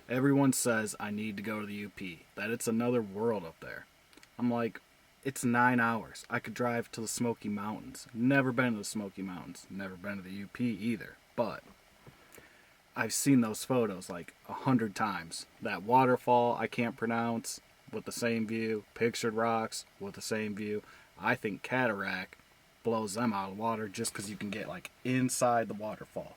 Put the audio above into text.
Everyone says I need to go to the UP, that it's another world up there. I'm like, it's 9 hours. I could drive to the Smoky Mountains. Never been to the Smoky Mountains. Never been to the UP either. But I've seen those photos like 100 times. That waterfall I can't pronounce with the same view. Pictured rocks with the same view. I think Cataract blows them out of the water just because you can get like inside the waterfall.